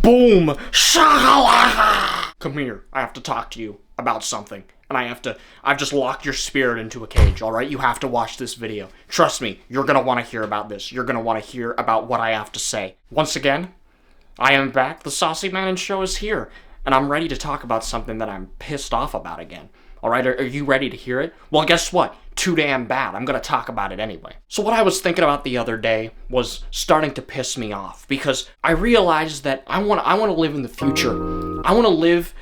Boom! Shakalaka! Come here, I have to talk to you about something. And I've just locked your spirit into a cage, alright? You have to watch this video. Trust me, you're gonna want to hear about this. You're gonna want to hear about what I have to say. Once again, I am back, the Saucy Man and Show is here. And I'm ready to talk about something that I'm pissed off about again. Alright, are you ready to hear it? Well, guess what? Too damn bad. I'm gonna talk about it anyway. So what I was thinking about the other day was starting to piss me off, because I realized that I want to live in the future. I want to live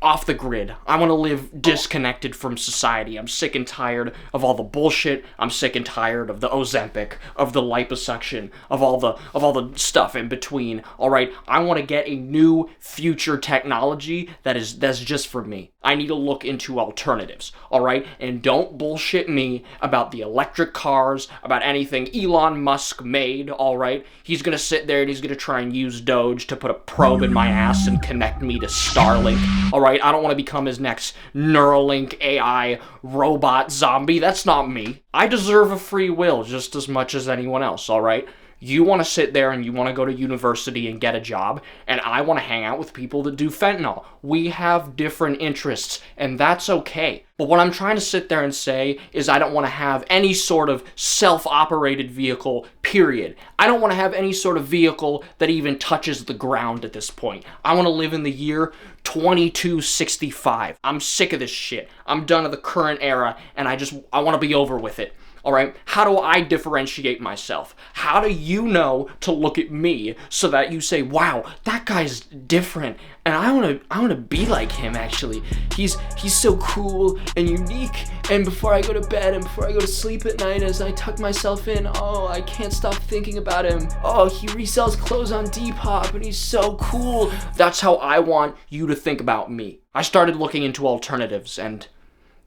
off the grid. I want to live disconnected from society. I'm sick and tired of all the bullshit. I'm sick and tired of the Ozempic, of the liposuction, of all the stuff in between. All right, I want to get a new future technology that's just for me. I need to look into alternatives, all right? And don't bullshit me about the electric cars, about anything Elon Musk made, all right? He's gonna sit there and he's gonna try and use Doge to put a probe in my ass and connect me to Starlink, all right? I don't want to become his next Neuralink AI robot zombie. That's not me. I deserve a free will just as much as anyone else, all right? You want to sit there and you want to go to university and get a job, and I want to hang out with people that do fentanyl. We have different interests, and that's okay. But what I'm trying to sit there and say is I don't want to have any sort of self-operated vehicle, period. I don't want to have any sort of vehicle that even touches the ground at this point. I want to live in the year 2265. I'm sick of this shit. I'm done with the current era, and I want to be over with it. All right, how do I differentiate myself? How do you know to look at me so that you say, wow, that guy's different, and I want to be like him, actually. He's so cool and unique, and before I go to bed and before I go to sleep at night, as I tuck myself in, oh, I can't stop thinking about him. Oh, he resells clothes on Depop, and he's so cool. That's how I want you to think about me. I started looking into alternatives, and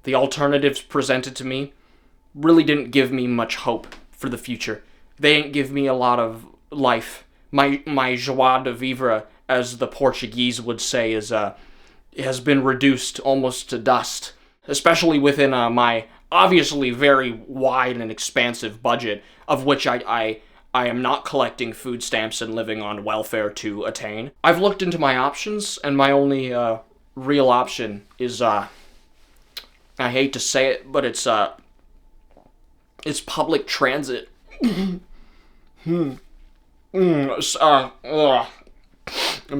the alternatives presented to me really didn't give me much hope for the future. They didn't give me a lot of life. My joie de vivre, as the Portuguese would say, has been reduced almost to dust, especially within my obviously very wide and expansive budget, of which I am not collecting food stamps and living on welfare to attain. I've looked into my options, and my only real option is, I hate to say it, but it's public transit. I'm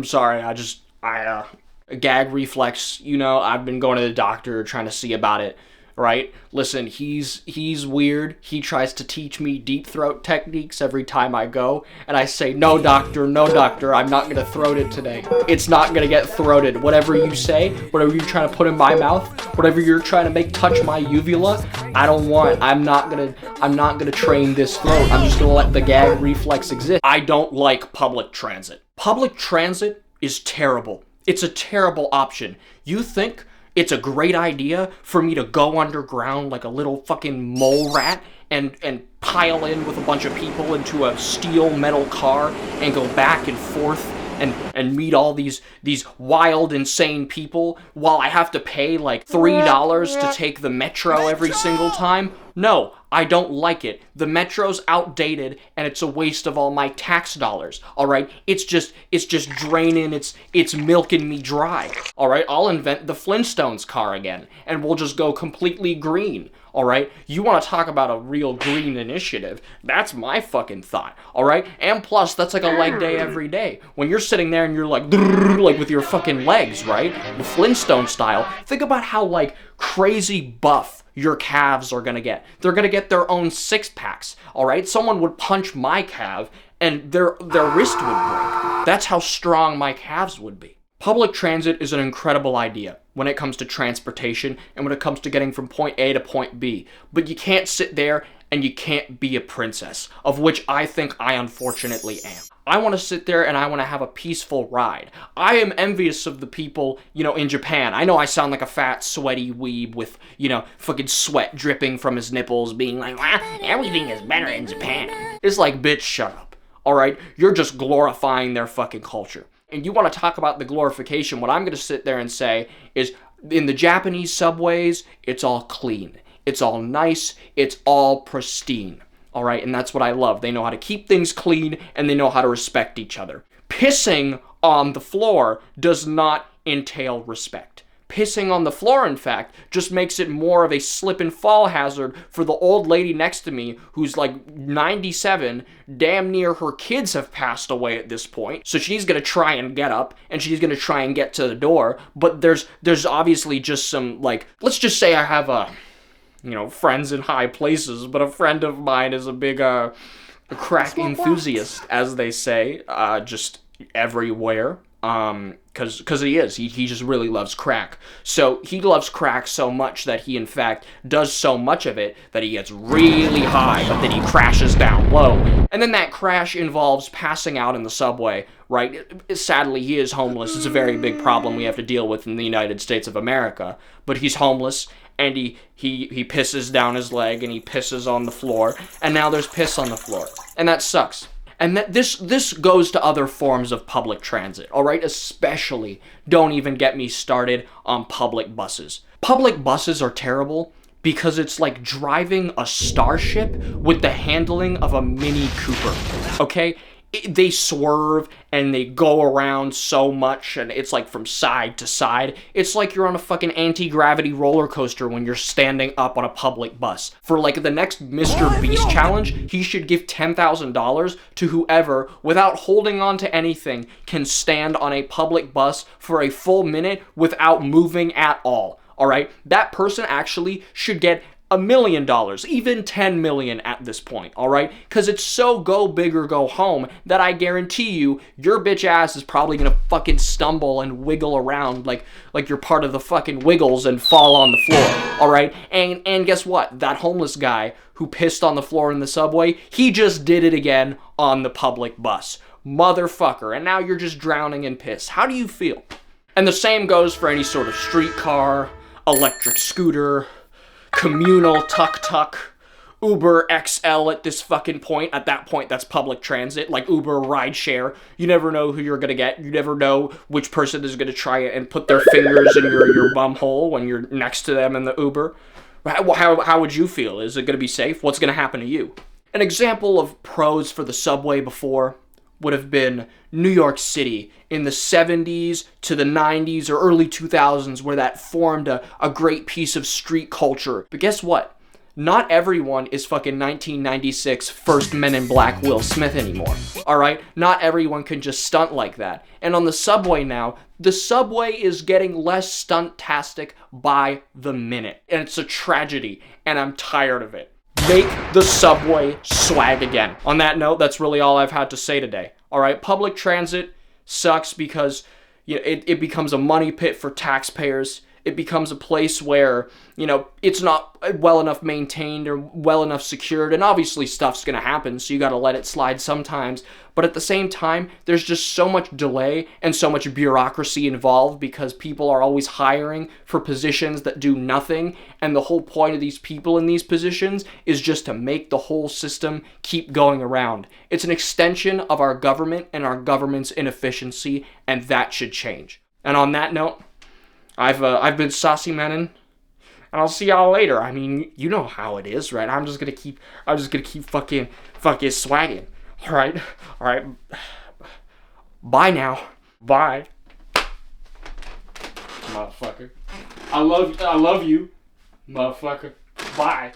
sorry, a gag reflex, I've been going to the doctor trying to see about it, right? Listen, he's weird. He tries to teach me deep throat techniques every time I go, and I say, no doctor, I'm not gonna throat it today. It's not gonna get throated. Whatever you say, whatever you're trying to put in my mouth, whatever you're trying to make touch my uvula, I don't want. I'm not gonna train this throat. I'm just gonna let the gag reflex exist. I don't like public transit. Public transit is terrible. It's a terrible option. You think it's a great idea for me to go underground like a little fucking mole rat and pile in with a bunch of people into a steel metal car and go back and forth and meet all these wild, insane people while I have to pay like $3 to take the metro every single time? No, I don't like it. The metro's outdated and it's a waste of all my tax dollars, all right? It's just draining, it's milking me dry, all right? I'll invent the Flintstones car again and we'll just go completely green, all right? You want to talk about a real green initiative? That's my fucking thought, all right? And plus, that's like a leg day every day. When you're sitting there and you're like with your fucking legs, right? The Flintstone style. Think about how like crazy buff your calves are gonna get. They're gonna get their own six-packs, all right? Someone would punch my calf and their wrist would break. That's how strong my calves would be. Public transit is an incredible idea when it comes to transportation and when it comes to getting from point A to point B. But you can't sit there and you can't be a princess, of which I think I unfortunately am. I want to sit there and I want to have a peaceful ride. I am envious of the people, in Japan. I know I sound like a fat, sweaty weeb with, fucking sweat dripping from his nipples, being like, everything is better in Japan. It's like, bitch, shut up, all right? You're just glorifying their fucking culture. And you want to talk about the glorification, what I'm going to sit there and say is, in the Japanese subways, it's all clean. It's all nice. It's all pristine. All right, and that's what I love. They know how to keep things clean, and they know how to respect each other. Pissing on the floor does not entail respect. Pissing on the floor, in fact, just makes it more of a slip and fall hazard for the old lady next to me who's like 97, damn near her kids have passed away at this point. So she's gonna try and get up and she's gonna try and get to the door. But there's obviously just some, like, let's just say I have friends in high places, but a friend of mine is a big a crack enthusiast, as they say, just everywhere. Cause he is. He just really loves crack. So he loves crack so much that he, in fact, does so much of it that he gets really high, but then he crashes down low. And then that crash involves passing out in the subway, right? Sadly, he is homeless. It's a very big problem we have to deal with in the United States of America. But he's homeless, and he pisses down his leg, and he pisses on the floor, and now there's piss on the floor. And that sucks. And this goes to other forms of public transit, all right? Especially, don't even get me started on public buses. Public buses are terrible because it's like driving a Starship with the handling of a Mini Cooper, okay? They swerve and they go around so much, and it's like from side to side. It's like you're on a fucking anti-gravity roller coaster when you're standing up on a public bus. For like the next Mr. Beast challenge, he should give $10,000 to whoever, without holding on to anything, can stand on a public bus for a full minute without moving at all. All right? That person actually should get $1 million, even 10 million at this point, all right? Because it's so go big or go home that I guarantee you, your bitch ass is probably gonna fucking stumble and wiggle around like you're part of the fucking Wiggles and fall on the floor, all right? And guess what? That homeless guy who pissed on the floor in the subway, he just did it again on the public bus. Motherfucker. And now you're just drowning in piss. How do you feel? And the same goes for any sort of streetcar, electric scooter, communal tuk-tuk, Uber XL at this fucking point. At that point, that's public transit, like Uber rideshare. You never know who you're gonna get. You never know which person is gonna try and put their fingers in your bum hole when you're next to them in the Uber. How would you feel? Is it gonna be safe? What's gonna happen to you? An example of pros for the subway before would have been New York City in the 70s to the 90s or early 2000s, where that formed a great piece of street culture. But guess what? Not everyone is fucking 1996 first Men in Black Will Smith anymore, all right? Not everyone can just stunt like that. And on the subway now, the subway is getting less stunt-tastic by the minute. And it's a tragedy, and I'm tired of it. Make the subway swag again. On that note, that's really all I've had to say today. All right, public transit sucks because it becomes a money pit for taxpayers. It becomes a place where, it's not well enough maintained or well enough secured, and obviously stuff's gonna happen, so you gotta let it slide sometimes. But at the same time, there's just so much delay and so much bureaucracy involved because people are always hiring for positions that do nothing, and the whole point of these people in these positions is just to make the whole system keep going around. It's an extension of our government and our government's inefficiency, and that should change. And on that note, I've been Saucy Menon, and I'll see y'all later. I mean, you know how it is, right? I'm just gonna keep fucking swagging. All right. Bye now. Bye, motherfucker. I love you, motherfucker. Bye.